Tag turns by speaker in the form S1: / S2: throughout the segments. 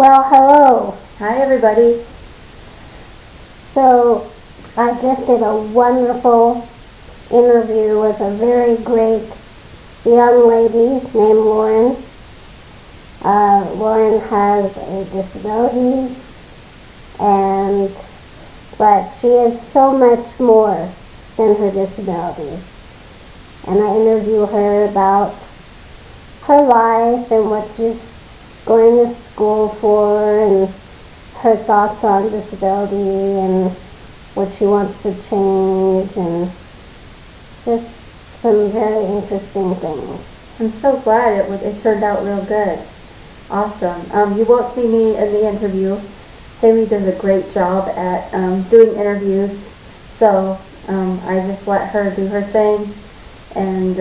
S1: Well, hello.
S2: Hi, everybody.
S1: So, I just did a wonderful interview with a very great young lady named Lauren. Lauren has a disability, and but she is so much more than her disability. And I interview her about her life and what she's going to school for, and her thoughts on disability and what she wants to change, and just some very interesting things.
S2: I'm so glad it turned out real good. Awesome. You won't see me in the interview. Haley does a great job at doing interviews, so I just let her do her thing. And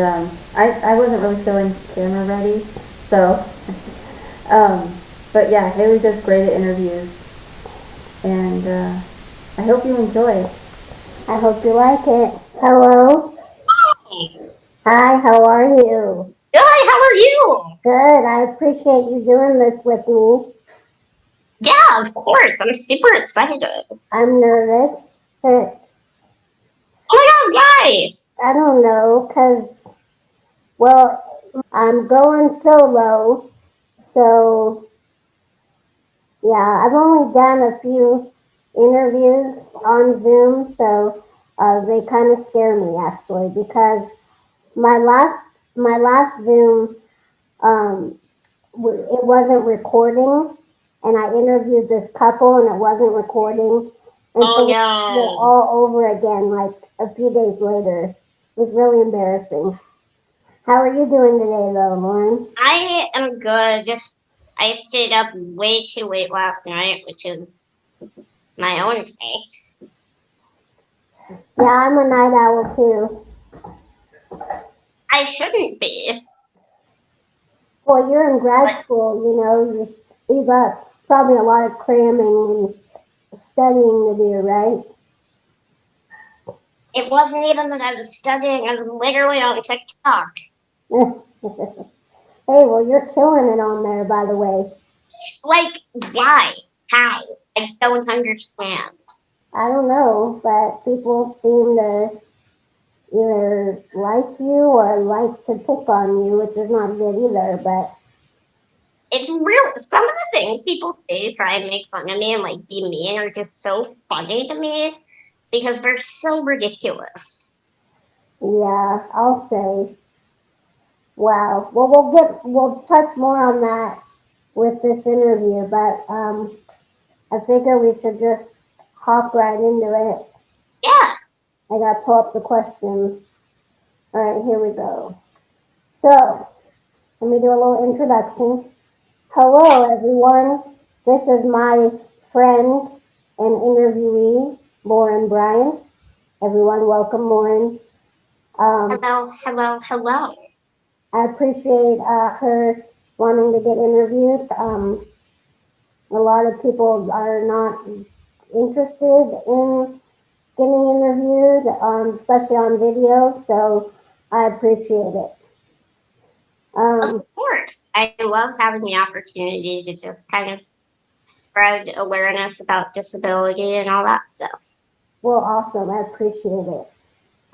S2: I wasn't really feeling camera ready, so. But yeah, Haley does great at interviews, and I hope you enjoy.
S1: I hope you like it. Hello.
S3: Hey.
S1: Hi, how are you?
S3: Good, how are you?
S1: Good. I appreciate you doing this with me.
S3: Yeah, of course. I'm super excited.
S1: I'm nervous, but
S3: Oh my god, why?
S1: I don't know, because, well, I'm going solo, so yeah, I've only done a few interviews on Zoom, so they kind of scare me actually, because my last my last Zoom, um, it wasn't recording, and I interviewed this couple and it wasn't recording, and
S3: Oh
S1: so we did it
S3: no.
S1: all over again like a few days later. It was really embarrassing. How are you doing today, though, Lauren?
S3: I am good. I stayed up way too late last night, which is my own fate.
S1: Yeah, I'm a night owl too.
S3: I shouldn't be.
S1: Well, you're in grad
S3: But
S1: school, you got probably a lot of cramming and studying to do, right?
S3: it wasn't even that I was studying, I was literally on TikTok.
S1: Hey, well, you're killing it on there, by the way.
S3: Like, why? How? I don't understand.
S1: I don't know, but people seem to either like you or like to pick on you, which is not good either, but
S3: It's real. Some of the things people say to try and make fun of me and like be mean are just so funny to me because they're so ridiculous.
S1: yeah, I'll say, wow. Well, we'll touch more on that with this interview, but I figure we should just hop right into it.
S3: Yeah.
S1: I gotta pull up the questions. All right, here we go. So, let me do a little introduction. Hello, everyone. This is my friend and interviewee, Lauren Bryant. Everyone, welcome, Lauren. Um,
S3: Hello, hello, hello.
S1: I appreciate her wanting to get interviewed. A lot of people are not interested in getting interviewed, especially on video, so I appreciate it.
S3: Of
S1: Um,
S3: course. I love having the opportunity to just kind of spread awareness about disability and all that stuff.
S1: well, awesome. I appreciate it.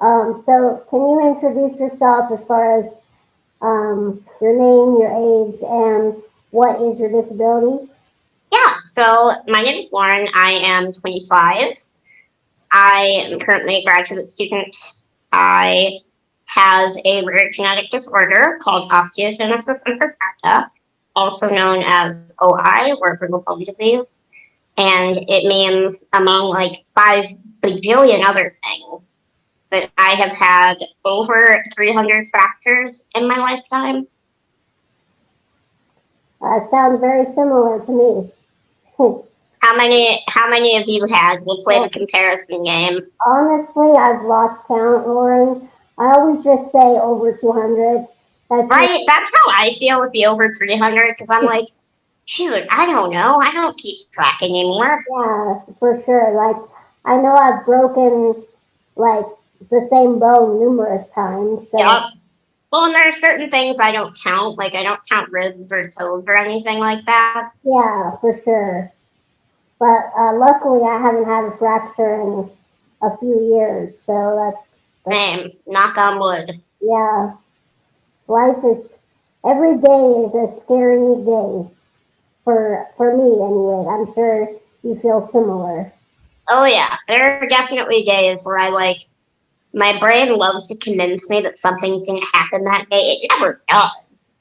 S1: So, can you introduce yourself as far as your name, your age, and what is your disability?
S3: Yeah, so my name is Lauren. I am 25. I am currently a graduate student. I have a rare genetic disorder called osteogenesis imperfecta, also known as OI, or brittle bone disease. And it means, among like 5 bajillion other things, that I have had over 300 fractures in my lifetime.
S1: It sounds very similar to me.
S3: How many of you had? We'll play the
S1: Well,
S3: comparison game.
S1: honestly, I've lost count, Lauren. I always just say over 200. That's just,
S3: Right? That's how I feel with the over 300 because I'm like, shoot, I don't know. I don't keep track anymore.
S1: yeah, for sure. Like, I know I've broken, like, the same bone numerous times,
S3: Yep.
S1: so
S3: Well, and there are certain things I don't count. Like, I don't count ribs or toes or anything like that.
S1: Yeah, for sure. But luckily, I haven't had a fracture in a few years, so that's
S3: Same. Knock on wood.
S1: yeah. Life is every day is a scary day for me anyway. I'm sure you feel similar.
S3: Oh, yeah. There are definitely days where my brain loves to convince me that something's going to happen that day. It never does.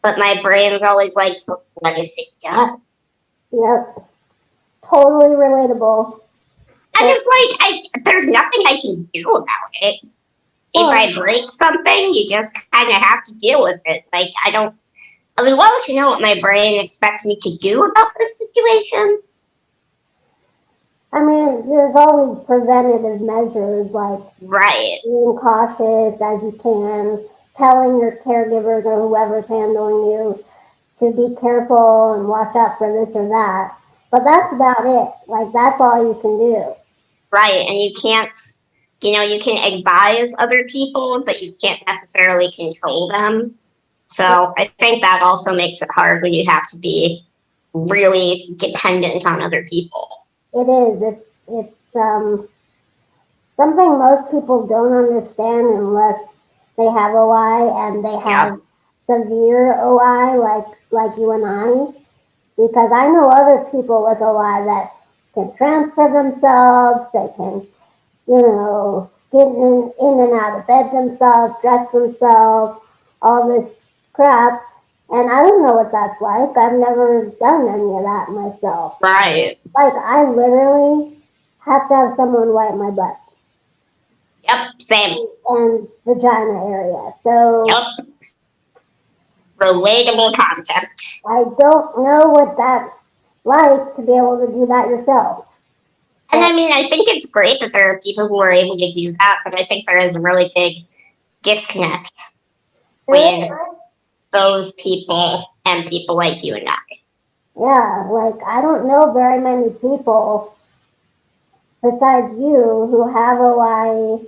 S3: But my brain's always like, but what if it does?
S1: Yep, totally relatable.
S3: And it's like, there's nothing I can do about it. If
S1: Well,
S3: I break something, you just kind of have to deal with it. Like, I would love to know what my brain expects me to do about this situation.
S1: I mean, there's always preventative measures like
S3: Right.
S1: being cautious as you can, telling your caregivers or whoever's handling you to be careful and watch out for this or that. But that's about it. Like, that's all you can do.
S3: Right. And you can't, you can advise other people, but you can't necessarily control them. So I think that also makes it hard when you have to be really dependent on other people.
S1: It is. It's something most people don't understand unless they have OI and they
S3: Yeah.
S1: have severe OI like you and I. Because I know other people with OI that can transfer themselves, they can, get in and out of bed themselves, dress themselves, all this crap. And I don't know what that's like. I've never done any of that myself.
S3: Right.
S1: Like, I literally have to have someone wipe my butt
S3: Yep. Same.
S1: and vagina area. So
S3: Yep. Relatable content.
S1: I don't know what that's like to be able to do that yourself.
S3: And I mean, I think it's great that there are people who are able to do that, but I think there is a really big disconnect
S1: There
S3: between those people and people like you and I.
S1: Yeah, like I don't know very many people besides you who have OI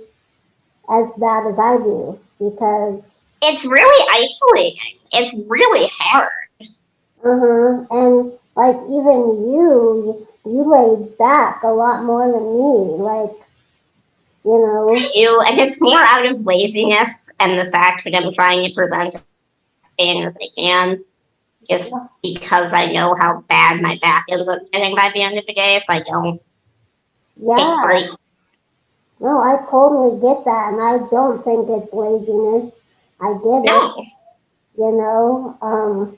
S1: as bad as I do because
S3: It's really isolating. It's really hard.
S1: and like even you laid back a lot more than me, like
S3: And it's more out of laziness and the fact that I'm trying to prevent pain as I can, just because I know how bad my back ends up getting by the end of the day if I don't take a
S1: yeah,
S3: break.
S1: no, I totally get that, and I don't think it's laziness. I get it,
S3: No.
S1: you know.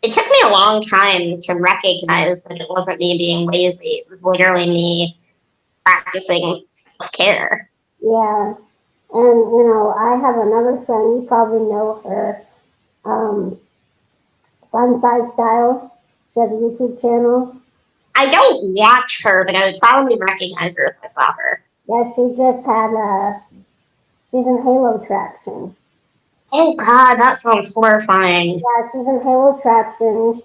S3: It took me a long time to recognize that it wasn't me being lazy. It was literally me practicing self-care.
S1: Yeah, and I have another friend. You probably know her. Um, Fun Size Style. She has a YouTube channel.
S3: I don't watch her, but I would probably recognize her if I saw her.
S1: Yeah, she just had she's in Halo Traction.
S3: Oh God, that sounds horrifying.
S1: Yeah, she's in Halo Traction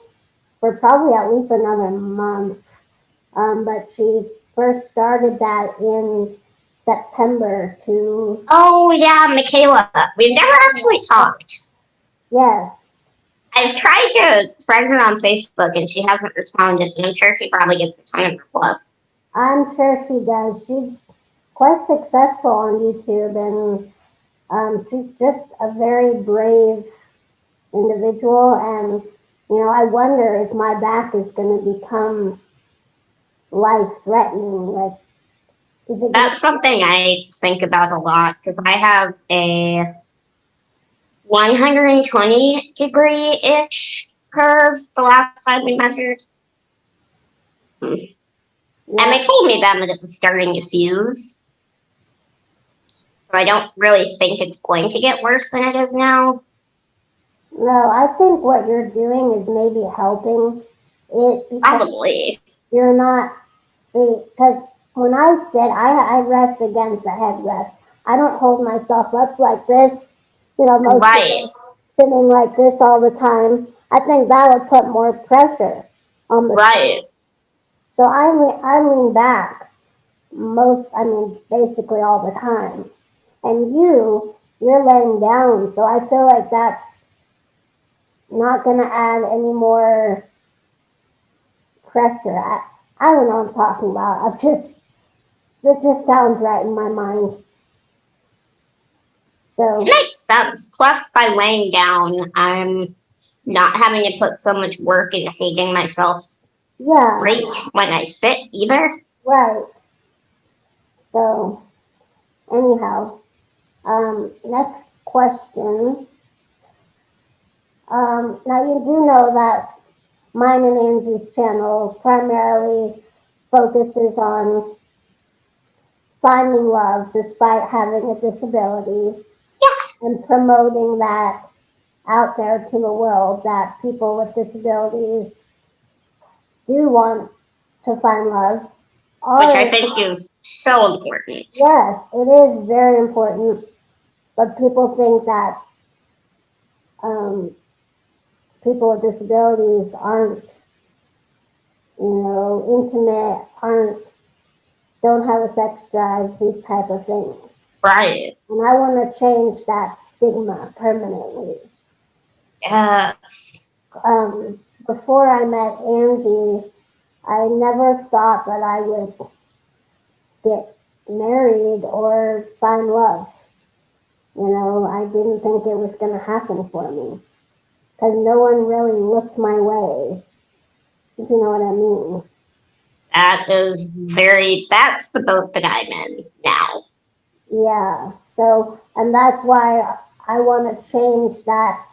S1: for probably at least another month. But she first started that in September to,
S3: Oh yeah, Michaela. We've never actually talked.
S1: yes,
S3: I've tried to friend her on Facebook and she hasn't responded, and I'm sure she probably gets a ton of requests.
S1: I'm sure she does. She's quite successful on YouTube, and she's just a very brave individual. And I wonder if my back is going to become life threatening. Like, is it going
S3: That's something I think about a lot because I have a 120-degree-ish curve the last time we measured. And
S1: yeah,
S3: they told me then that it was starting to fuse. So I don't really think it's going to get worse than it is now.
S1: no, I think what you're doing is maybe helping it because
S3: Probably.
S1: you're not, see, because when I sit, I rest against a headrest. I don't hold myself up like this. Most
S3: Right.
S1: people sitting like this all the time. I think that would put more pressure on the
S3: Right.
S1: spine. So I lean back basically all the time. And you're laying down. So I feel like that's not going to add any more pressure. I don't know what I'm talking about. It just sounds right in my mind.
S3: It
S1: So,
S3: makes sense. Plus, by laying down, I'm not having to put so much work into hating myself
S1: yeah,
S3: right when I sit either.
S1: right. So, anyhow, next question. Now, you do know that mine and Angie's channel primarily focuses on finding love despite having a disability
S3: Yeah,
S1: and promoting that out there to the world, that people with disabilities do want to find love.
S3: which I
S1: Or,
S3: think is so important.
S1: yes, it is very important, but people think that um, people with disabilities aren't, intimate, don't have a sex drive, these type of things.
S3: Right.
S1: And I want to change that stigma permanently.
S3: Yes.
S1: Before I met Angie, I never thought that I would get married or find love. I didn't think it was going to happen for me because no one really looked my way, if you know what I mean.
S3: That's the boat that I'm in now.
S1: Yeah, so, and that's why I want to change that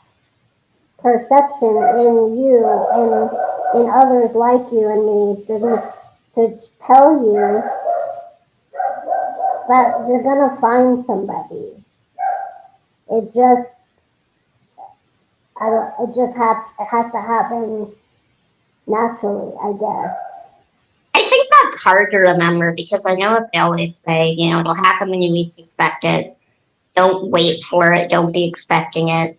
S1: perception in you and in others like you and me to tell you that you're going to find somebody. It just, I don't, it just it has to happen naturally, I guess.
S3: I think that's hard to remember because I know what they always say, it'll happen when you least expect it. Don't wait for it. Don't be expecting it.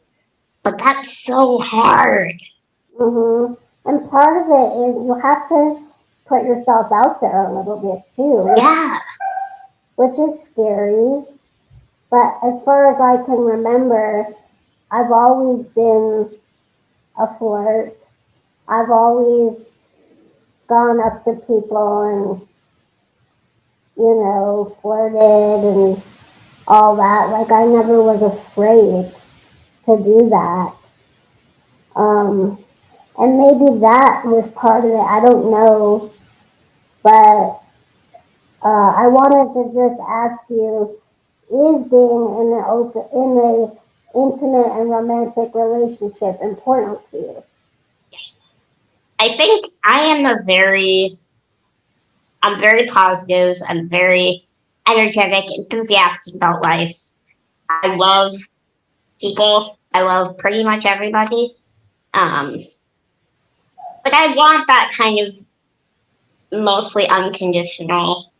S3: But that's so hard.
S1: hmm And part of it is you have to put yourself out there a little bit too,
S3: Yeah.
S1: which is scary. But as far as I can remember, I've always been a flirt. I've always gone up to people and, flirted and all that. Like, I never was afraid to do that. Um, and maybe that was part of it. I don't know. But I wanted to just ask you, is being in a intimate and romantic relationship important to you?
S3: I think I'm very positive. I'm very energetic, enthusiastic about life. I love people. I love pretty much everybody. Um, but I want that kind of mostly unconditional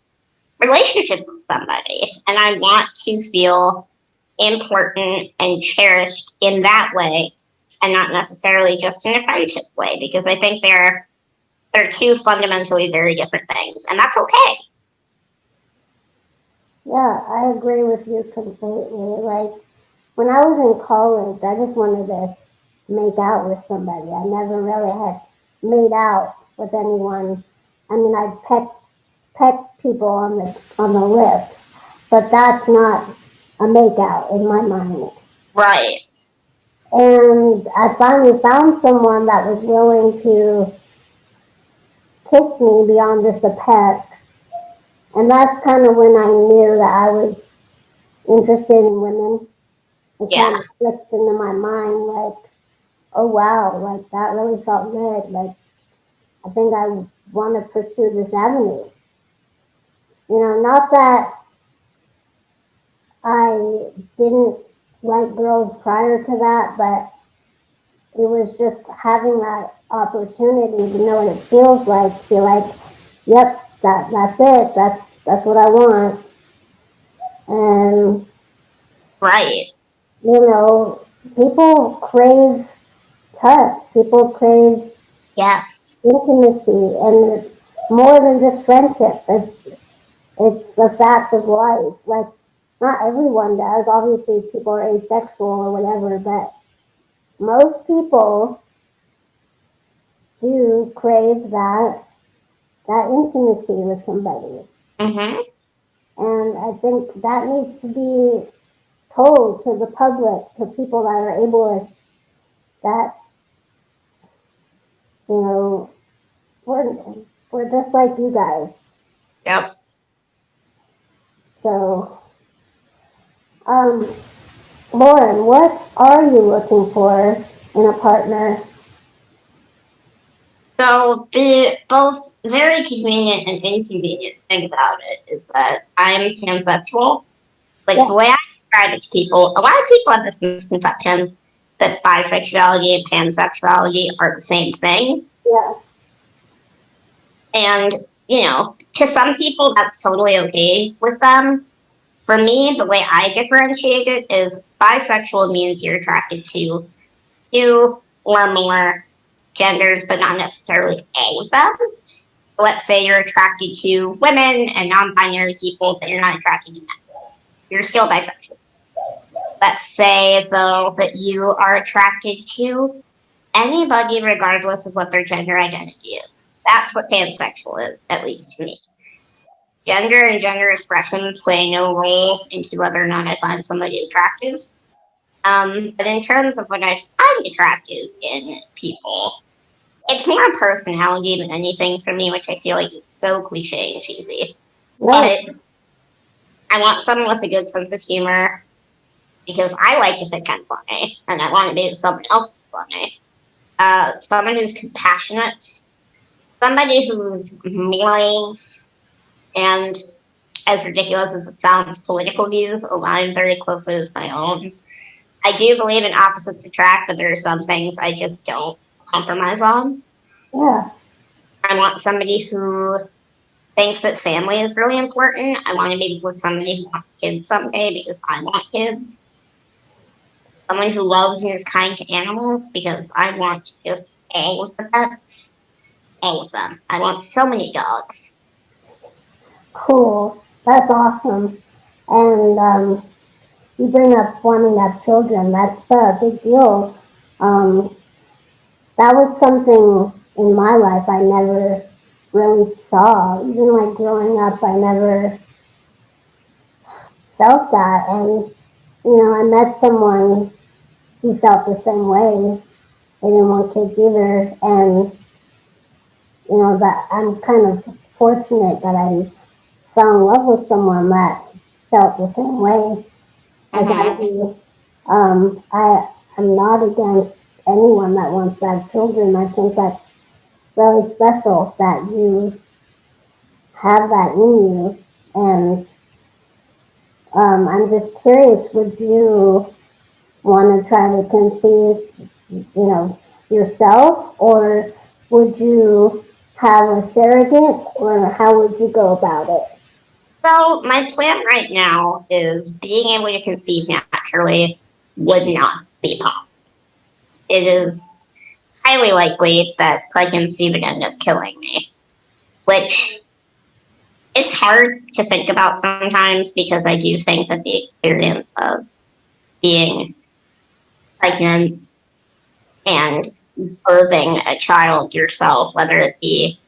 S3: relationship with somebody. And I want to feel important and cherished in that way and not necessarily just in a friendship way because I think they're two fundamentally very different things and that's okay.
S1: Yeah, I agree with you completely. Like, when I was in college, I just wanted to make out with somebody. I never really had made out with anyone. I mean, I'd peck people on the lips, but that's not a make out in my mind.
S3: Right.
S1: And I finally found someone that was willing to kiss me beyond just a peck. And that's kind of when I knew that I was interested in women. It kind
S3: Yeah.
S1: of clicked into my mind like, oh wow, like that really felt good. Like, I think I want to pursue this avenue. Not that I didn't like girls prior to that, but it was just having that opportunity to know what it feels like to be like, yep, that's it. That's what I want. And
S3: Right.
S1: you know, people crave touch. People crave
S3: Yes.
S1: intimacy, and it's more than just friendship. It's a fact of life. Like, not everyone does. Obviously, people are asexual or whatever, but most people do crave that intimacy with somebody.
S3: Mm-hmm.
S1: And I think that needs to be told to the public, to people that are ableists, that, you know, we're, we're just like you guys.
S3: Yep.
S1: So, Lauren, what are you looking for in a partner?
S3: So the both very convenient and inconvenient thing about it is that I'm pansexual. Like
S1: Yeah.
S3: the way I describe it to people, a lot of people have this misconception that bisexuality and pansexuality are the same thing.
S1: Yeah.
S3: And, to some people that's totally okay with them. For me, the way I differentiate it is bisexual means you're attracted to two or more genders, but not necessarily all of them. Let's say you're attracted to women and non-binary people, but you're not attracted to men. You're still bisexual. Let's say, though, that you are attracted to anybody regardless of what their gender identity is. That's what pansexual is, at least to me. Gender and gender expression play no role into whether or not I find somebody attractive. But in terms of what I find attractive in people, it's more personality than anything for me, which I feel like is so cliche and cheesy.
S1: No.
S3: But I want someone with a good sense of humor because I like to think I'm funny and I want to be someone else who's funny. Someone who's compassionate, somebody whose morals and, as ridiculous as it sounds, political views align very closely with my own. I do believe in opposites attract, but there are some things I just don't compromise on.
S1: Yeah.
S3: I want somebody who thinks that family is really important. I want to be with somebody who wants kids someday because I want kids. Someone who loves and is kind to animals because I want just all of the pets. All of them. I want so many dogs.
S1: Cool. That's awesome. And you bring up wanting to have children. That's a big deal. Um, that was something in my life I never really saw. Even like growing up, I never felt that. And, I met someone who felt the same way. They didn't want kids either. And, that I'm kind of fortunate that I fell in love with someone that felt the same way as I
S3: Mm-hmm.
S1: do. I am not against anyone that wants to have children. I think that's really special that you have that in you. And I'm just curious, would you want to try to conceive, yourself, or would you have a surrogate, or how would you go about it?
S3: So my plan right now is being able to conceive naturally would not be possible. It is highly likely that pregnancy would end up killing me, which is hard to think about sometimes because I do think that the experience of being pregnant and birthing a child yourself, whether it be,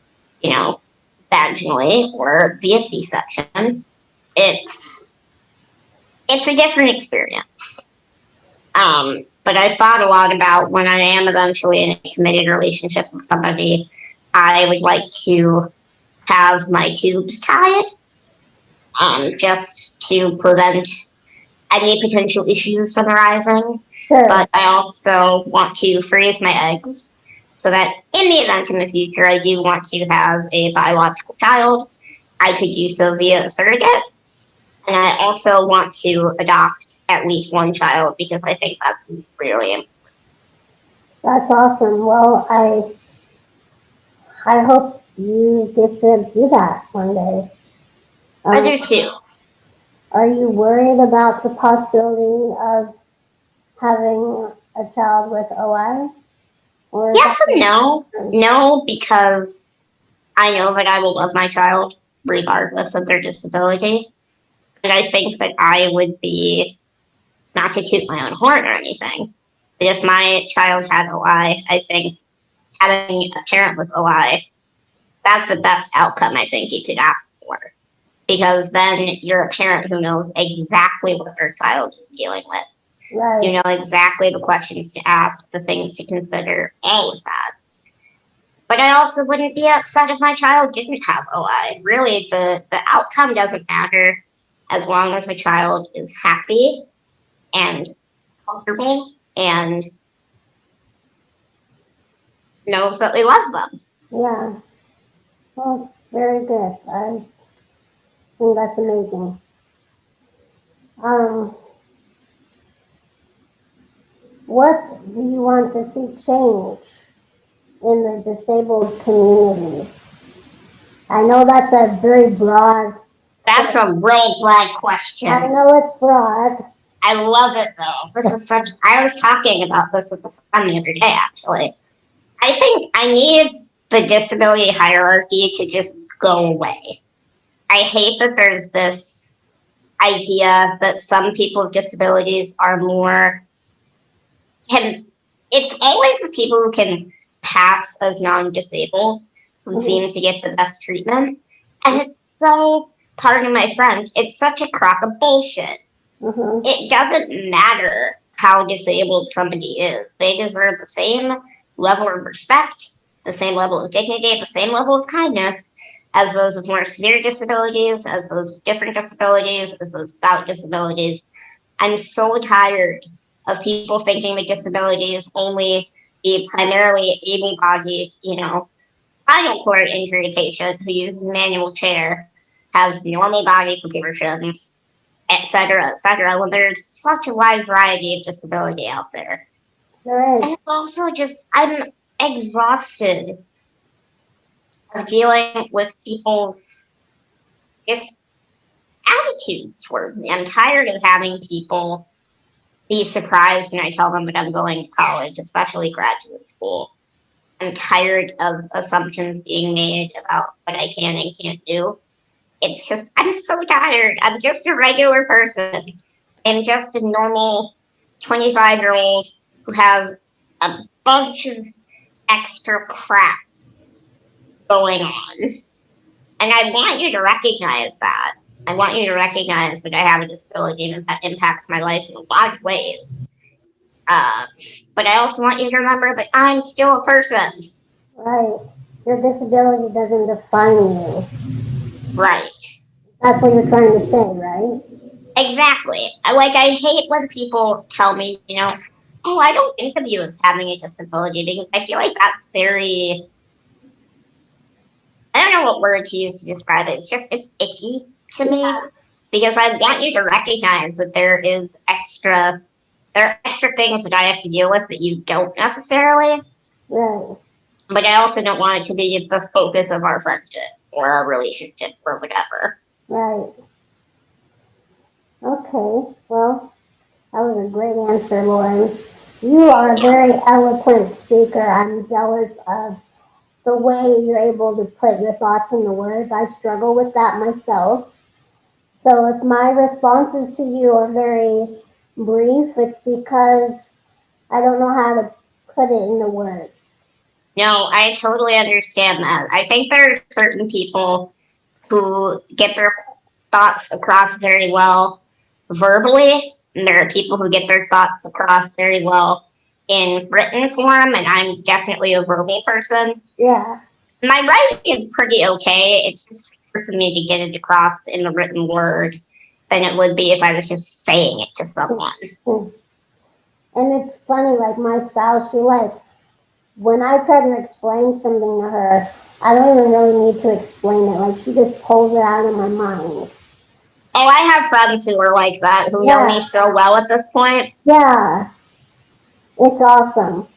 S3: vaginally or via C-section, it's a different experience. But I thought a lot about when I am eventually in a committed relationship with somebody, I would like to have my tubes tied, just to prevent any potential issues from arising.
S1: Sure.
S3: But I also want to freeze my eggs so that in the event in the future I do want to have a biological child, I could do so via a surrogate. And I also want to adopt at least one child because I think that's really important.
S1: That's awesome. Well, I hope you get to do that one day.
S3: I do too.
S1: Are you worried about the possibility of having a child with OI? Or is
S3: Yes
S1: that
S3: and no. No, because I know that I will love my child regardless of their disability. And I think that I would be, not to toot my own horn or anything, but if my child had OI, I think having a parent with OI, that's the best outcome I think you could ask for. Because then you're a parent who knows exactly what their child is dealing with.
S1: Right.
S3: You know exactly the questions to ask, the things to consider, all of that. But I also wouldn't be upset if my child didn't have OI. Really, the outcome doesn't matter as long as the child is happy and comfortable and knows that we love them.
S1: Yeah. Well, very good. I think that's amazing. What do you want to see change in the disabled community? I know that's a very broad.
S3: That's a real broad question.
S1: I know it's broad.
S3: I love it though. This is such. I was talking about this with a friend the other day, actually. I think I need the disability hierarchy to just go away. I hate that there's this idea that some people with disabilities are more it's always the people who can pass as non-disabled who seem to get the best treatment. And it's so, pardon my French, it's such a crock of bullshit. It doesn't matter how disabled somebody is. They deserve the same level of respect, the same level of dignity, the same level of kindness as those with more severe disabilities, as those with different disabilities, as those without disabilities. I'm so tired of people thinking that disabilities only be primarily able-bodied, spinal cord injury patient who uses a manual chair, has normal body proportions, etc., when there's such a wide variety of disability out there.
S1: There is.
S3: And also just, I'm exhausted of dealing with people's just attitudes toward me. I'm tired of having people be surprised when I tell them that I'm going to college, especially graduate school. I'm tired of assumptions being made about what I can and can't do. It's just, I'm so tired. I'm just a regular person. I'm just a normal 25-year-old who has a bunch of extra crap going on. And I want you to recognize that. I want you to recognize that I have a disability and that impacts my life in a lot of ways. But I also want you to remember that I'm still a person.
S1: Right. Your disability doesn't define you.
S3: Right.
S1: That's what you're trying to say, right?
S3: Exactly. I hate when people tell me, oh, I don't think of you as having a disability, because I feel like that's very, I don't know what word to use to describe it. It's icky to me, because I want you to recognize that there are extra things that I have to deal with that you don't necessarily.
S1: Right.
S3: But I also don't want it to be the focus of our friendship or our relationship or whatever.
S1: Right. Okay. Well, that was a great answer, Lauren. You are a very eloquent speaker. I'm jealous of the way you're able to put your thoughts into words. I struggle with that myself. So if my responses to you are very brief, it's because I don't know how to put it into words.
S3: No, I totally understand that. I think there are certain people who get their thoughts across very well verbally, and there are people who get their thoughts across very well in written form, and I'm definitely a verbal person.
S1: Yeah.
S3: My writing is pretty okay. It's just harder for me to get it across in the written word than it would be if I was just saying it to someone.
S1: And it's funny, like my spouse, when I try to explain something to her, I don't even really need to explain it. Like, she just pulls it out of my mind.
S3: Oh, I have friends who are like that, who know me so well at this point.
S1: Yeah. It's awesome.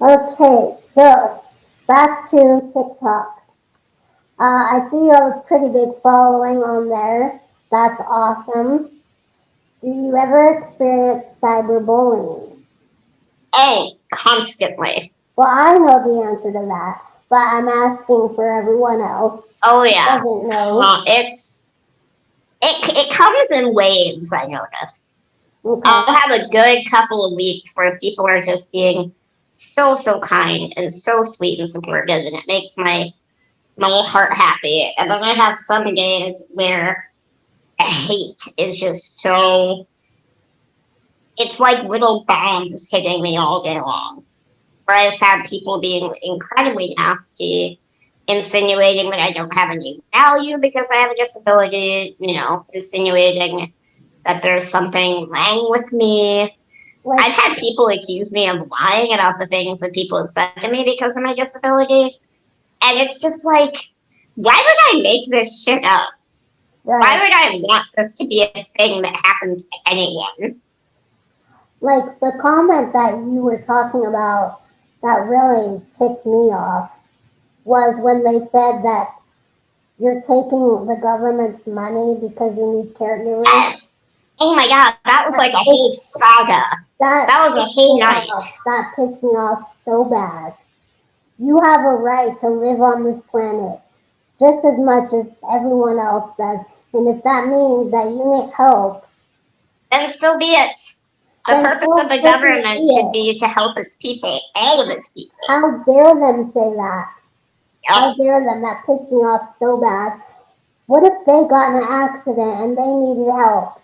S1: Okay, so back to TikTok. I see you have a pretty big following on there. That's awesome. Do you ever experience cyberbullying?
S3: Oh, constantly.
S1: Well, I know the answer to that, but I'm asking for everyone else.
S3: Oh, yeah.
S1: Who doesn't know.
S3: It's it comes in waves, I noticed.
S1: Okay.
S3: I'll have a good couple of weeks where people are just being so kind and so sweet and supportive, and it makes my whole heart happy. And then I have some days where hate is just so, it's like little bombs hitting me all day long. Where I've had people being incredibly nasty, insinuating that I don't have any value because I have a disability, insinuating that there's something wrong with me.
S1: Like,
S3: I've had people accuse me of lying about the things that people have said to me because of my disability. And it's just like, why would I make this shit up? Why
S1: right.
S3: would I want this to be a thing that happens to anyone?
S1: Like the comment that you were talking about that really ticked me off was when they said that you're taking the government's money because you need caregivers.
S3: Yes. Oh my god, that was like a whole saga. That was a whole night.
S1: That pissed me off so bad. You have a right to live on this planet just as much as everyone else does. And if that means that you need help,
S3: then so be it. The
S1: then
S3: purpose
S1: so
S3: of the
S1: freaking
S3: government
S1: be
S3: should
S1: it.
S3: be to help its people, all of its people.
S1: How dare them say that? How
S3: Yep.
S1: dare them? That pissed me off so bad. What if they got in an accident and they needed help?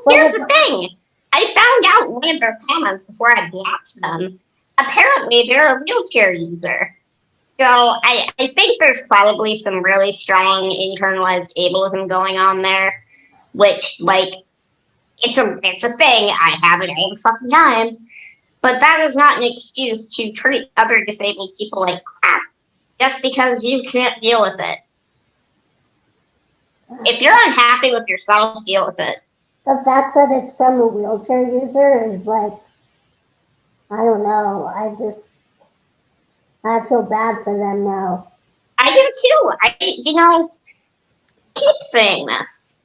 S3: Here's the thing. I found out one of their comments before I blocked them. Apparently, they're a wheelchair user. So I think there's probably some really strong internalized ableism going on there, which, like, it's a thing. I have it all the fucking time. But that is not an excuse to treat other disabled people like crap just because you can't deal with it. If you're unhappy with yourself, deal with it.
S1: The fact that it's from a wheelchair user is like, I don't know. I feel bad for them now.
S3: I do too. Keep saying this.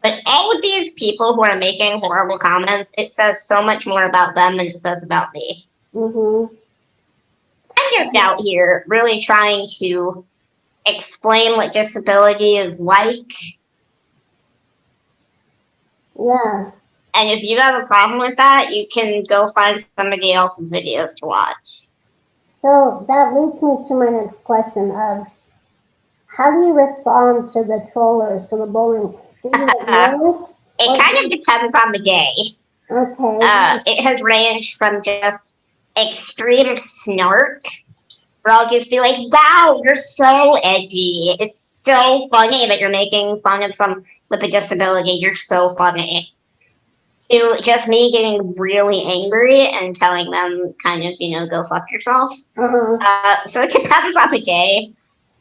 S3: But all of these people who are making horrible comments, it says so much more about them than it says about me.
S1: Mm-hmm.
S3: I'm just out here really trying to explain what disability is like.
S1: Yeah.
S3: And if you have a problem with that, you can go find somebody else's videos to watch.
S1: So that leads me to my next question of how do you respond to the trollers, to the bullying? Do you ignore it?
S3: It kind of depends on the day.
S1: Okay.
S3: It has ranged from just extreme snark, where I'll just be like, wow, you're so edgy. It's so funny that you're making fun of someone with a disability. You're so funny. To just me getting really angry and telling them kind of, go fuck yourself.
S1: Uh-huh.
S3: So it depends on the day.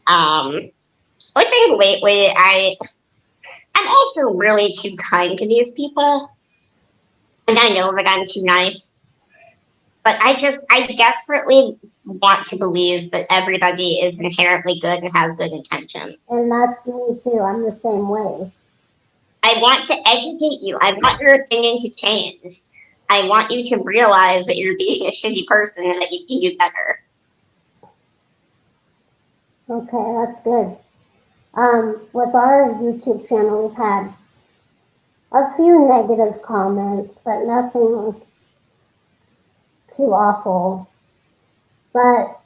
S3: I think lately I'm also really too kind to these people. And I know that I'm too nice. But I desperately want to believe that everybody is inherently good and has good intentions.
S1: And that's me too. I'm the same way.
S3: I want to educate you. I want your opinion to change. I want you to realize that you're being a shitty person and that you can do better.
S1: Okay, that's good. With our YouTube channel, we've had a few negative comments, but nothing too awful. But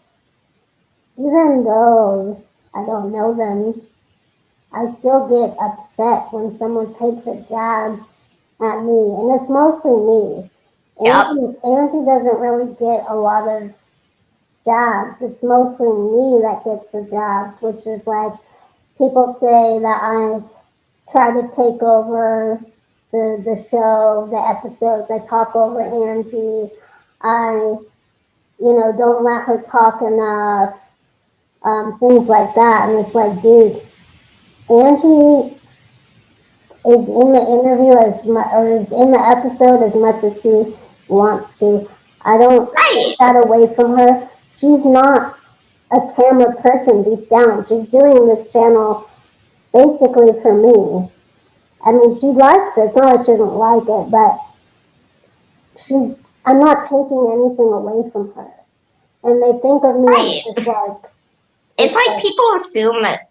S1: even though I don't know them, I still get upset when someone takes a jab at me, and it's mostly me.
S3: Yep.
S1: Angie doesn't really get a lot of jabs. It's mostly me that gets the jabs, which is like people say that I try to take over the show, the episodes. I talk over Angie. I, don't let her talk enough. Things like that. And it's like, dude, Angie is in the interview or is in the episode as much as she wants to. I don't take that away from her. She's not a camera person deep down. She's doing this channel basically for me. I mean, she likes it. It's not like she doesn't like it, but I'm not taking anything away from her. And they think of me as just like...
S3: It's like people assume that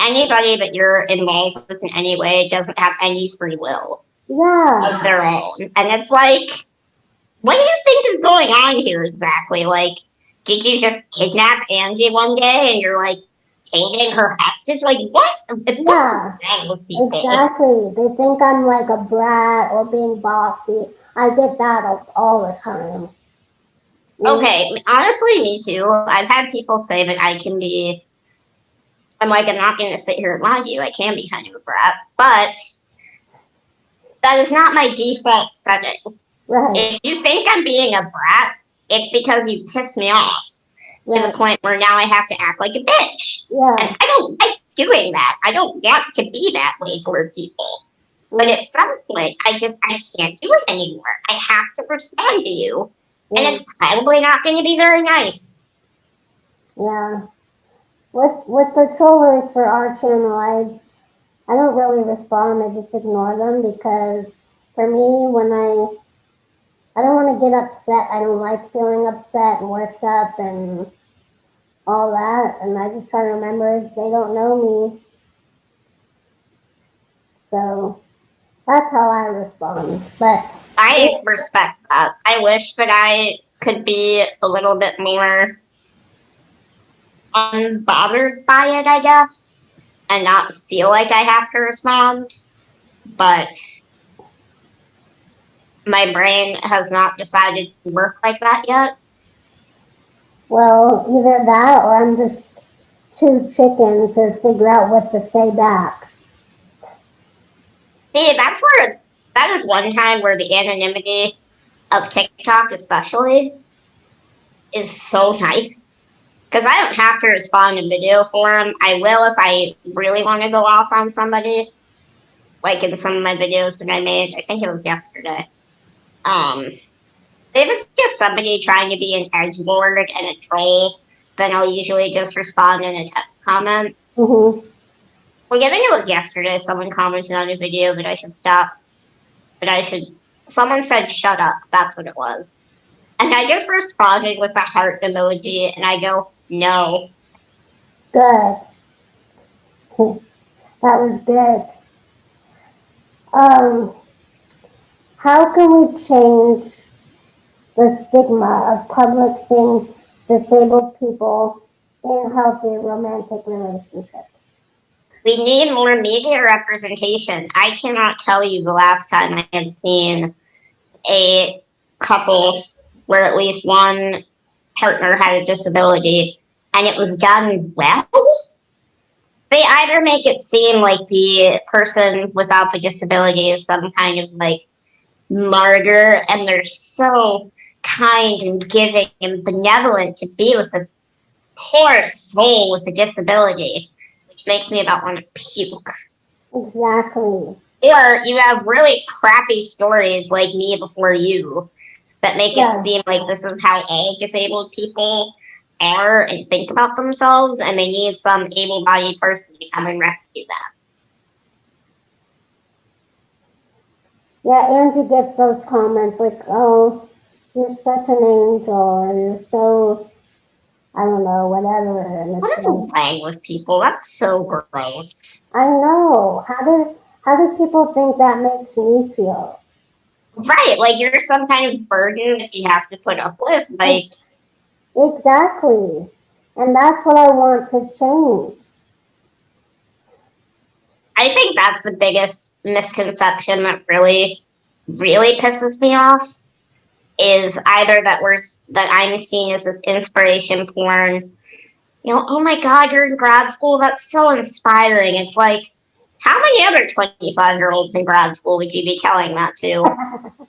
S3: anybody that you're involved with in any way doesn't have any free will
S1: Yeah.
S3: of their own. And it's like, what do you think is going on here exactly? Like, did you just kidnap Angie one day and you're like holding her hostage? Like, what? What's
S1: Yeah.
S3: wrong with people?
S1: Exactly. They think I'm like a brat or being bossy. I get that all the time.
S3: Okay, honestly, me too. I've had people say that I'm like, I'm not going to sit here and lie to you. I can be kind of a brat, but that is not my default setting.
S1: Right.
S3: If you think I'm being a brat, it's because you piss me off to the point where now I have to act like a bitch.
S1: Yeah.
S3: And I don't like doing that. I don't want to be that way toward people. But at some point, I can't do it anymore. I have to respond to you. And it's probably not going to be very nice.
S1: Yeah. With the trollers for our channel, I don't really respond. I just ignore them because for me, when I don't want to get upset. I don't like feeling upset and worked up and all that. And I just try to remember they don't know me. So that's how I respond. But
S3: I respect that. I wish that I could be a little bit more unbothered by it, I guess, and not feel like I have to respond. But my brain has not decided to work like that yet.
S1: well, either that or I'm just too chicken to figure out what to say back.
S3: See, that is one time where the anonymity of TikTok, especially, is so nice. Because I don't have to respond in video form. I will if I really want to go off on somebody. Like in some of my videos that I made, I think it was yesterday. If it's just somebody trying to be an edgelord and a troll, then I'll usually just respond in a text comment.
S1: Mm-hmm.
S3: Well, I think it was yesterday. Someone commented on a video that I should stop. Someone said, shut up. That's what it was. And I just responded with a heart emoji, and I go, no.
S1: Good. That was good. How can we change the stigma of public seeing disabled people in healthy romantic relationships?
S3: We need more media representation. I cannot tell you the last time I have seen a couple where at least one partner had a disability and it was done well. They either make it seem like the person without the disability is some kind of like martyr and they're so kind and giving and benevolent to be with this poor soul with a disability, which makes me about want to puke.
S1: Exactly.
S3: Or you have really crappy stories like Me Before You that make it seem like this is how all disabled people are and think about themselves, and they need some able-bodied person to come and rescue them.
S1: Yeah, Angie gets those comments like, oh, you're such an angel, or you're so, I don't know, whatever. And
S3: what is wrong with people? That's so gross.
S1: I know. How do people think that makes me feel?
S3: Right, like you're some kind of burden that he has to put up with. Like,
S1: exactly. And that's what I want to change.
S3: I think that's the biggest misconception that really, really pisses me off is either that I'm seen as this inspiration porn. You know, oh my God, you're in grad school. That's so inspiring. It's like, how many other 25-year-olds in grad school would you be telling that to?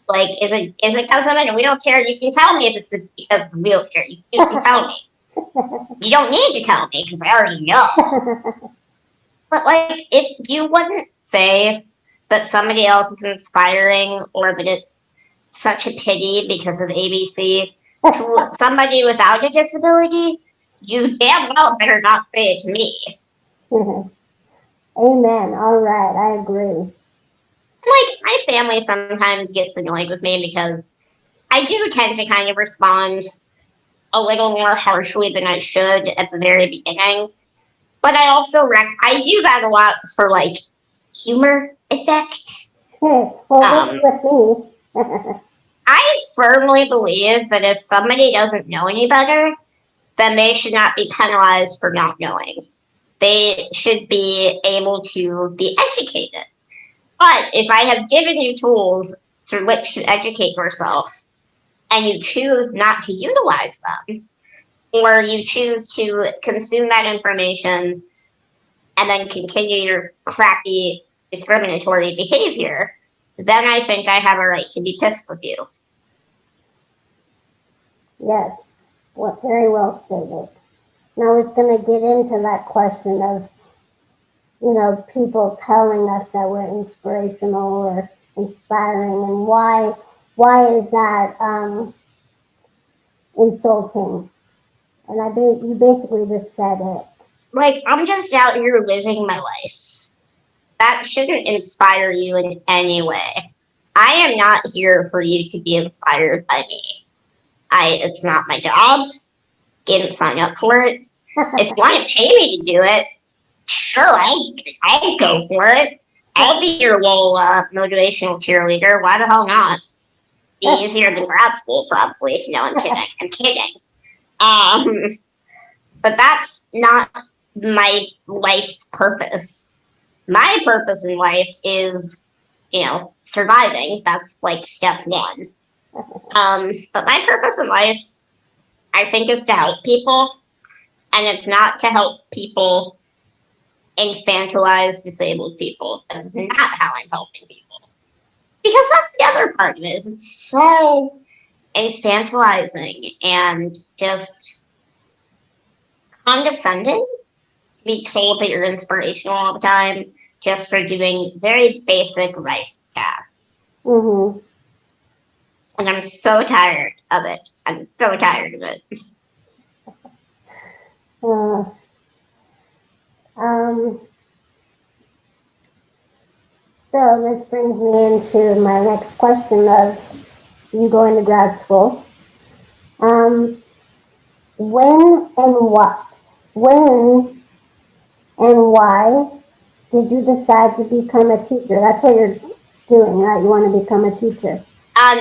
S3: Like, is it because I'm in a wheelchair? You can tell me if it's because of the wheelchair. You can tell me. You don't need to tell me because I already know. But like, if you wouldn't say that somebody else is inspiring or that it's such a pity because of ABC to somebody without a disability, you damn well better not say it to me.
S1: Amen. All right, I agree.
S3: Like, my family sometimes gets annoyed with me because I do tend to kind of respond a little more harshly than I should at the very beginning. But I also I do that a lot for like humor effect.
S1: Well, what's
S3: Um,
S1: with me?
S3: I firmly believe that if somebody doesn't know any better, then they should not be penalized for not knowing. They should be able to be educated. But if I have given you tools through which to educate yourself and you choose not to utilize them, or you choose to consume that information and then continue your crappy discriminatory behavior, then I think I have a right to be pissed with you.
S1: Yes, well, very well stated. Now it's going to get into that question of, people telling us that we're inspirational or inspiring, and why is that insulting? And you basically just said it.
S3: Like, I'm just out here living my life. That shouldn't inspire you in any way. I am not here for you to be inspired by me. It's not my job. Didn't sign up for it. If you want to pay me to do it, sure, I'll go for it. I'll be your little motivational cheerleader. Why the hell not? Be easier than grad school, probably. No, I'm kidding. I'm kidding. But that's not my life's purpose. My purpose in life is, surviving. That's like step one. But my purpose in life, I think, is to help people, and it's not to help people infantilize disabled people. That's not how I'm helping people. Because that's the other part of it. Is it's so infantilizing and just condescending to be told that you're inspirational all the time just for doing very basic life tasks.
S1: Mm-hmm.
S3: And I'm so tired of it. I'm so tired of it.
S1: Uh, um, so this brings me into my next question of you going to grad school. When and what? When and why did you decide to become a teacher? That's what you're doing, right? You want to become a teacher.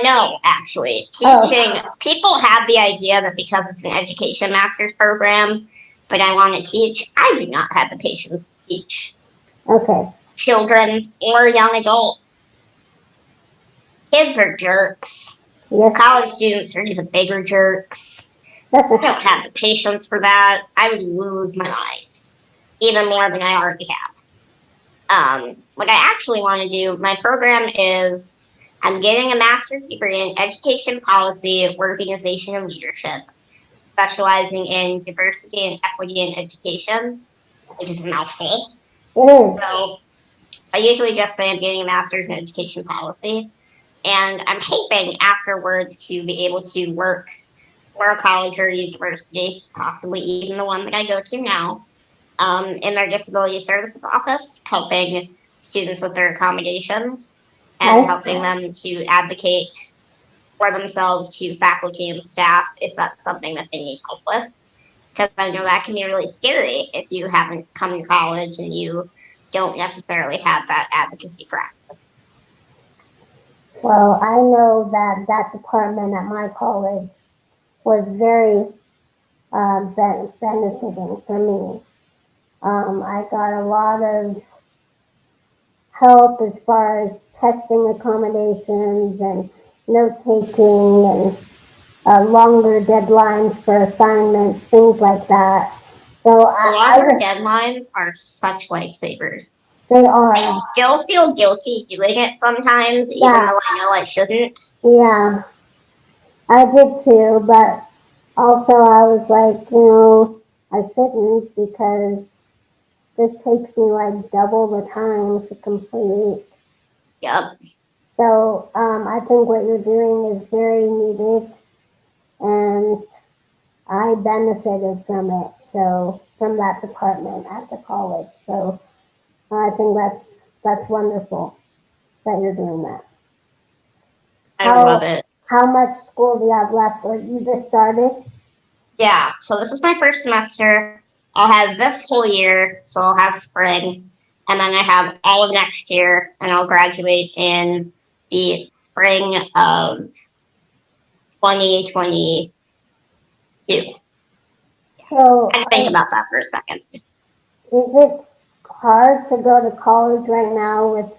S3: No, actually. Teaching, people have the idea that because it's an education master's program, but I want to teach, I do not have the patience to teach.
S1: Okay.
S3: Children or young adults. Kids are jerks.
S1: Yes.
S3: College students are even bigger jerks. I don't have the patience for that. I would lose my mind, even more than I already have. What I actually want to do, my program is I'm getting a master's degree in education policy, organization, and leadership, specializing in diversity and equity in education, which is a mouthful.
S1: It is.
S3: So I usually just say I'm getting a master's in education policy, and I'm hoping afterwards to be able to work for a college or university, possibly even the one that I go to now, in their disability services office, helping students with their accommodations and helping them to advocate for themselves to faculty and staff if that's something that they need help with. Because I know that can be really scary if you haven't come to college and you don't necessarily have that advocacy practice.
S1: Well, I know that department at my college was very benefiting for me. I got a lot of help as far as testing accommodations and note taking and longer deadlines for assignments, things like that. So
S3: longer deadlines are such lifesavers.
S1: They are.
S3: I still feel guilty doing it sometimes, even though I know I shouldn't.
S1: Yeah, I did too, but also I was like, I shouldn't because this takes me like double the time to complete.
S3: Yep.
S1: So I think what you're doing is very needed, and I benefited from it. So from that department at the college. So I think that's wonderful that you're doing that.
S3: I love it.
S1: How much school do you have left, or you just started?
S3: Yeah, so this is my first semester. I'll have this whole year, so I'll have spring, and then I have all of next year, and I'll graduate in the spring of 2022.
S1: So,
S3: I think about that for a second.
S1: is it hard to go to college right now with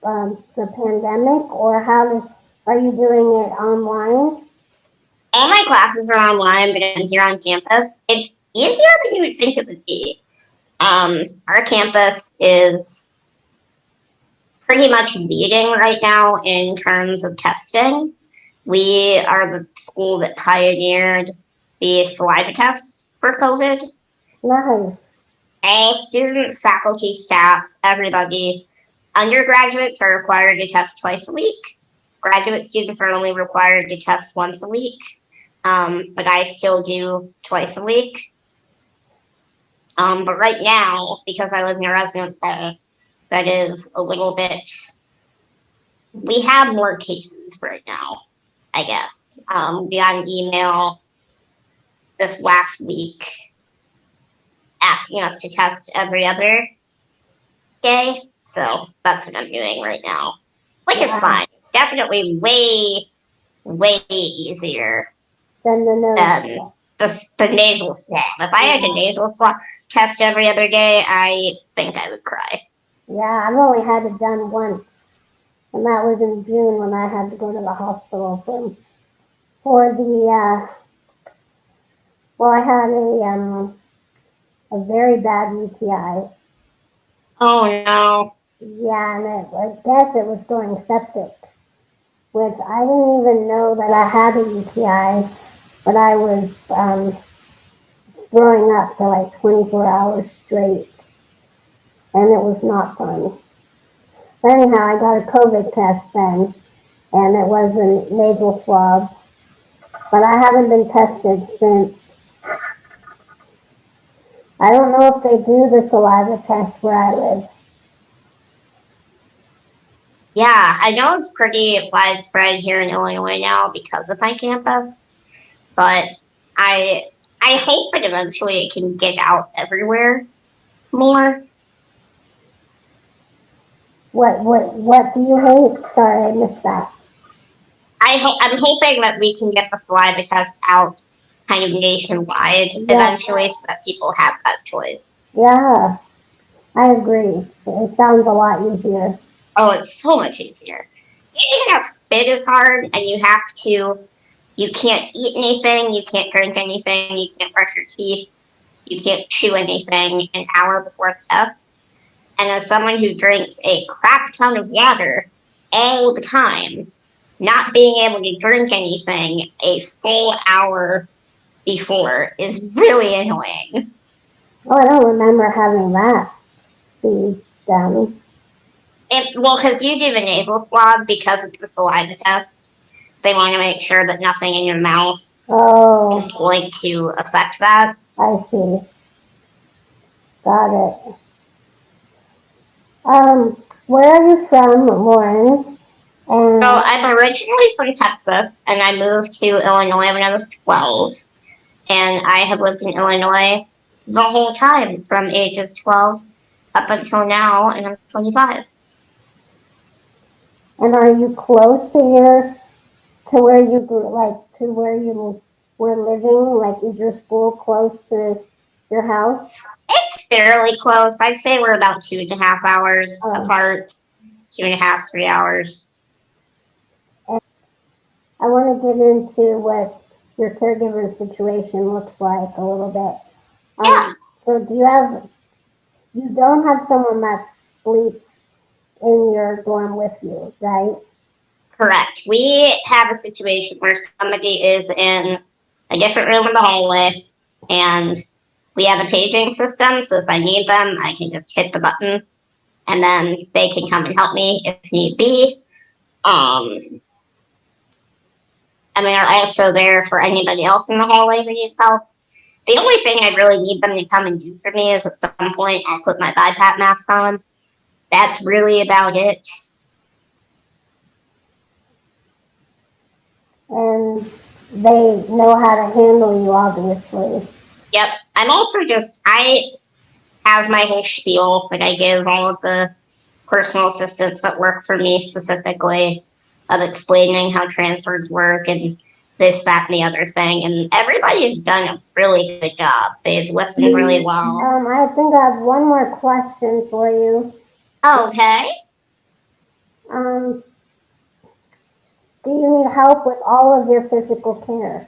S1: the pandemic, or are you doing it online?
S3: All my classes are online, but I'm here on campus. It's easier than you would think it would be. Our campus is pretty much leading right now in terms of testing. We are the school that pioneered the saliva test for COVID.
S1: Nice.
S3: All students, faculty, staff, everybody, undergraduates are required to test twice a week. Graduate students are only required to test once a week, but I still do twice a week. But right now, because I live in a residence hall, that is a little bit. We have more cases right now, I guess. We got an email this last week asking us to test every other day. So that's what I'm doing right now, which is fine. Definitely way, way easier
S1: Then the
S3: than
S1: nose.
S3: the nasal swab. If I had a nasal swab test every other day, I think I would cry.
S1: Yeah, I've only had it done once, and that was in June when I had to go to the hospital for the. Well, I had a very bad UTI.
S3: Oh no.
S1: Yeah, and I guess it was going septic, which I didn't even know that I had a UTI, but I was throwing up for like 24 hours straight, and it was not fun. But anyhow, I got a COVID test then, and it was a nasal swab, but I haven't been tested since. I don't know if they do the saliva test where I live.
S3: Yeah, I know it's pretty widespread here in Illinois now because of my campus, but I I hope that eventually it can get out everywhere more.
S1: What do you hate? Sorry, I missed that.
S3: I'm hoping that we can get the saliva test out kind of nationwide eventually so that people have that choice.
S1: Yeah, I agree. It sounds a lot easier.
S3: Oh, it's so much easier. Eating enough spit is hard, and you can't eat anything, you can't drink anything, you can't brush your teeth, you can't chew anything an hour before the test. And as someone who drinks a crap ton of water all the time, not being able to drink anything a full hour before is really annoying.
S1: Oh, I don't remember having that be done.
S3: Well, because you do the nasal swab because it's the saliva test. They want to make sure that nothing in your mouth is going to affect that.
S1: I see. Got it. Where are you from, Lauren?
S3: So I'm originally from Texas, and I moved to Illinois when I was 12. And I have lived in Illinois the whole time from ages 12 up until now, and I'm 25.
S1: And are you close to where you grew, like to where you were living? Like, is your school close to your house?
S3: It's fairly close. I'd say we're about 2.5 hours apart. 2.5, 3 hours.
S1: And I want to get into what your caregiver situation looks like a little bit.
S3: Yeah.
S1: So you don't have someone that sleeps in your dorm with you, right?
S3: Correct. We have a situation where somebody is in a different room in the hallway, and we have a paging system, so if I need them, I can just hit the button, and then they can come and help me if need be. And they are also there for anybody else in the hallway who needs help. The only thing I really need them to come and do for me is at some point I'll put my BiPAP mask on. That's really about it.
S1: And they know how to handle you, obviously.
S3: Yep, I'm also I have my whole spiel that I give all of the personal assistants that work for me specifically of explaining how transfers work and this, that, and the other thing. And everybody's done a really good job. They've listened really well.
S1: I think I have one more question for you.
S3: Okay.
S1: Do you need help with all of your physical care?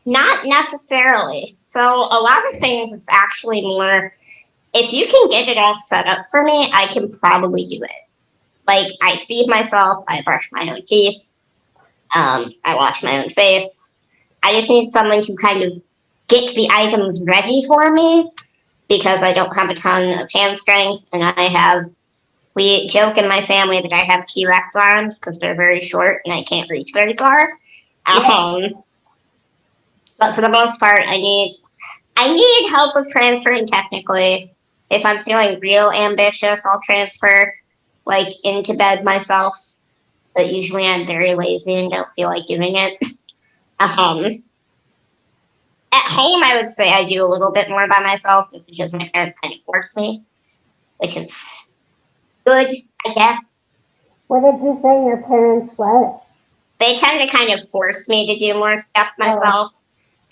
S3: Not necessarily. So a lot of things, it's actually more, if you can get it all set up for me, I can probably do it. Like, I feed myself, I brush my own teeth, I wash my own face. I just need someone to kind of get the items ready for me because I don't have a ton of hand strength, and we joke in my family that I have T-Rex arms because they're very short and I can't reach very far. But for the most part, I need help with transferring technically. If I'm feeling real ambitious, I'll transfer like into bed myself. But usually I'm very lazy and don't feel like doing it. At home, I would say I do a little bit more by myself just because my parents kind of force me, which is good, I guess.
S1: What did you say your parents what?
S3: They tend to kind of force me to do more stuff myself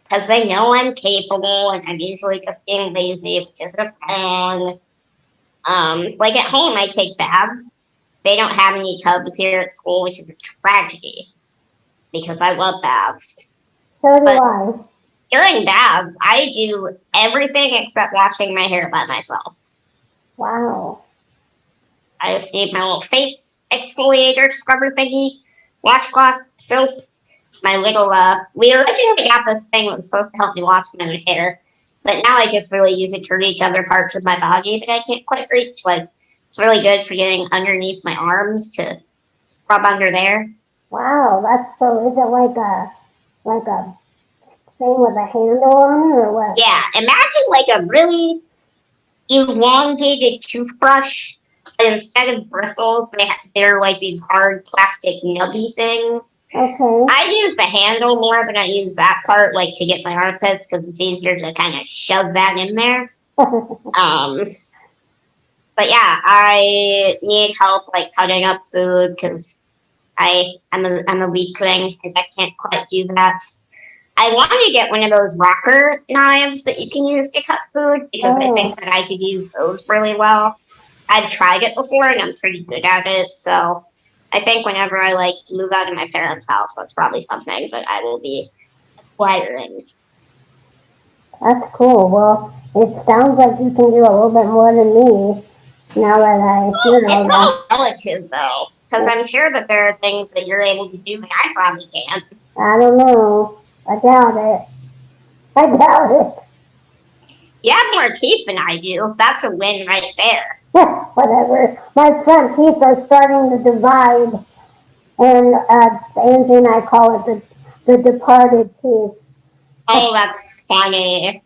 S3: because they know I'm capable and I'm usually just being lazy, which isn't wrong. Like at home, I take baths. They don't have any tubs here at school, which is a tragedy because I love baths.
S1: So do I.
S3: During baths, I do everything except washing my hair by myself.
S1: Wow.
S3: I just need my little face exfoliator, scrubber thingy, washcloth, soap, my little, we originally got this thing that was supposed to help me wash my own hair, but now I just really use it to reach other parts of my body that I can't quite reach. Like, it's really good for getting underneath my arms to rub under there.
S1: Wow, is it like a thing with a handle on it or what?
S3: Yeah, imagine like a really elongated toothbrush, but instead of bristles, they're like these hard plastic nubby things.
S1: Okay.
S3: I use the handle more than I use that part, like to get my armpits, because it's easier to kind of shove that in there. But yeah, I need help like cutting up food because I'm a weakling and I can't quite do that. I want to get one of those rocker knives that you can use to cut food because I think that I could use those really well. I've tried it before and I'm pretty good at it, so I think whenever I like move out of my parents' house, that's probably something that I will be acquiring.
S1: That's cool. Well, it sounds like you can do a little bit more than me. Now that I hear all
S3: It's
S1: that.
S3: all relative though, because I'm sure that there are things that you're able to do that I probably can't.
S1: I don't know. I doubt it. I doubt it.
S3: You have more teeth than I do. That's a win right there.
S1: Whatever. My front teeth are starting to divide, and Angie and I call it the departed teeth.
S3: Oh, that's funny.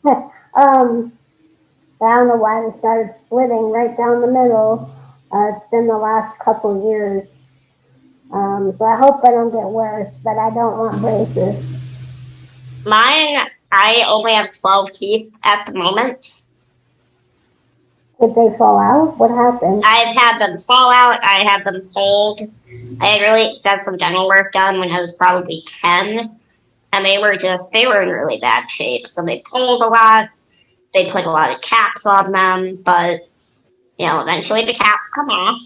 S1: I don't know why they started splitting right down the middle. It's been the last couple years. So I hope I don't get worse, but I don't want braces.
S3: Mine, I only have 12 teeth at the moment.
S1: Did they fall out? What happened?
S3: I've had them fall out. I had them pulled. I had really extensive dental work done when I was probably 10. And they were in really bad shape. So they pulled a lot. They put a lot of caps on them. But, eventually the caps come off.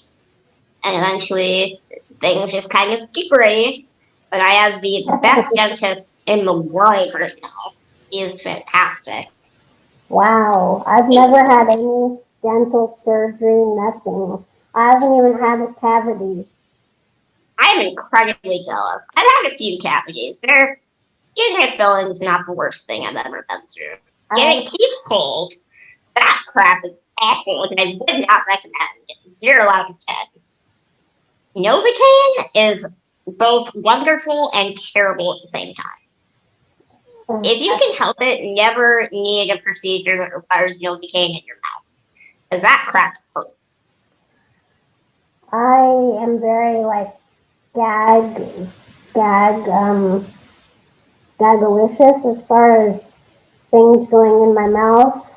S3: And eventually things just kind of degrade. But I have the best dentist in the world right now. He is fantastic.
S1: Wow. I've never had any dental surgery, nothing. I haven't even had a cavity.
S3: I'm incredibly jealous. I've had a few cavities. Getting a filling is not the worst thing I've ever been through. Getting teeth pulled, that crap is awful, and I would not recommend. 0 out of 10. Novocaine is both wonderful and terrible at the same time. If you can help it, never need a procedure that requires Novocaine in your mouth, because that crap hurts.
S1: I am very gagalicious as far as things going in my mouth.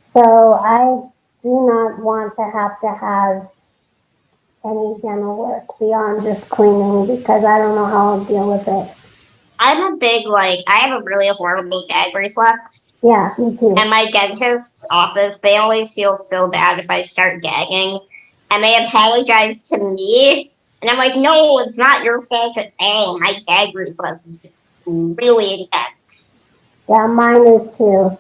S1: So I do not want to have any dental work beyond just cleaning because I don't know how I'll deal with it.
S3: I'm a big, I have a really horrible gag reflex.
S1: Yeah, me too.
S3: And my dentist's office, they always feel so bad if I start gagging. And they apologize to me. And I'm like, no, it's not your fault at all. My gag reflex is just really intense.
S1: Yeah, mine is too.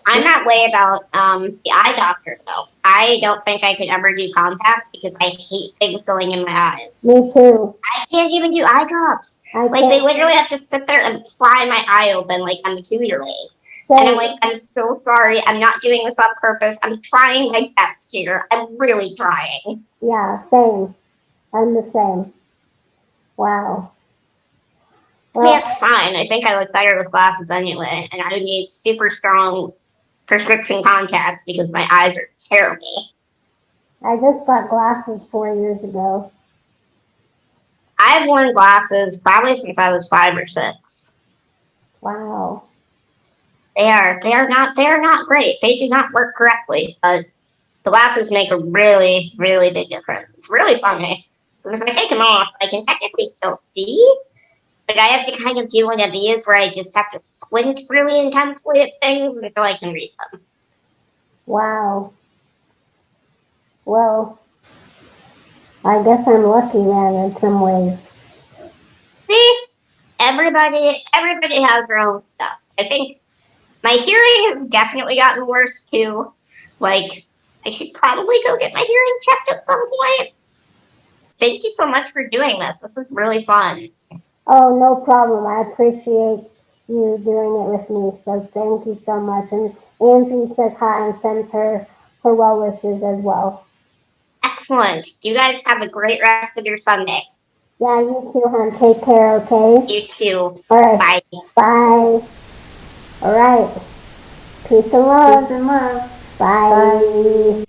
S3: I'm that way about the eye doctor, though. I don't think I could ever do contacts because I hate things going in my eyes.
S1: Me too.
S3: I can't even do eye drops.
S1: I
S3: They
S1: can't.
S3: literally have to sit there and pry my eye open like I'm a 2-year-old.
S1: Same.
S3: And I'm like, I'm so sorry. I'm not doing this on purpose. I'm trying my best here. I'm really trying.
S1: Yeah, same. I'm the same. Wow.
S3: I mean, it's fine. I think I look better with glasses anyway. And I need super strong prescription contacts because my eyes are terrible.
S1: I just got glasses 4 years ago.
S3: I've worn glasses probably since I was 5 or 6.
S1: Wow.
S3: They are not great. They do not work correctly, but the glasses make a really, really big difference. It's really funny. Because if I take them off, I can technically still see, but I have to kind of do one of these where I just have to squint really intensely at things until I can read them.
S1: Wow. Well, I guess I'm lucky then in some ways.
S3: See? Everybody has their own stuff. I think my hearing has definitely gotten worse too. I should probably go get my hearing checked at some point. Thank you so much for doing this. This was really fun.
S1: Oh, no problem. I appreciate you doing it with me. So thank you so much. And Angie says hi and sends her well wishes as well.
S3: Excellent. You guys have a great rest of your Sunday.
S1: Yeah, you too, hon. Take care, okay?
S3: You too.
S1: All right.
S3: Bye.
S1: Bye. All right. Peace and love.
S2: Peace and love.
S1: Bye.
S2: Bye.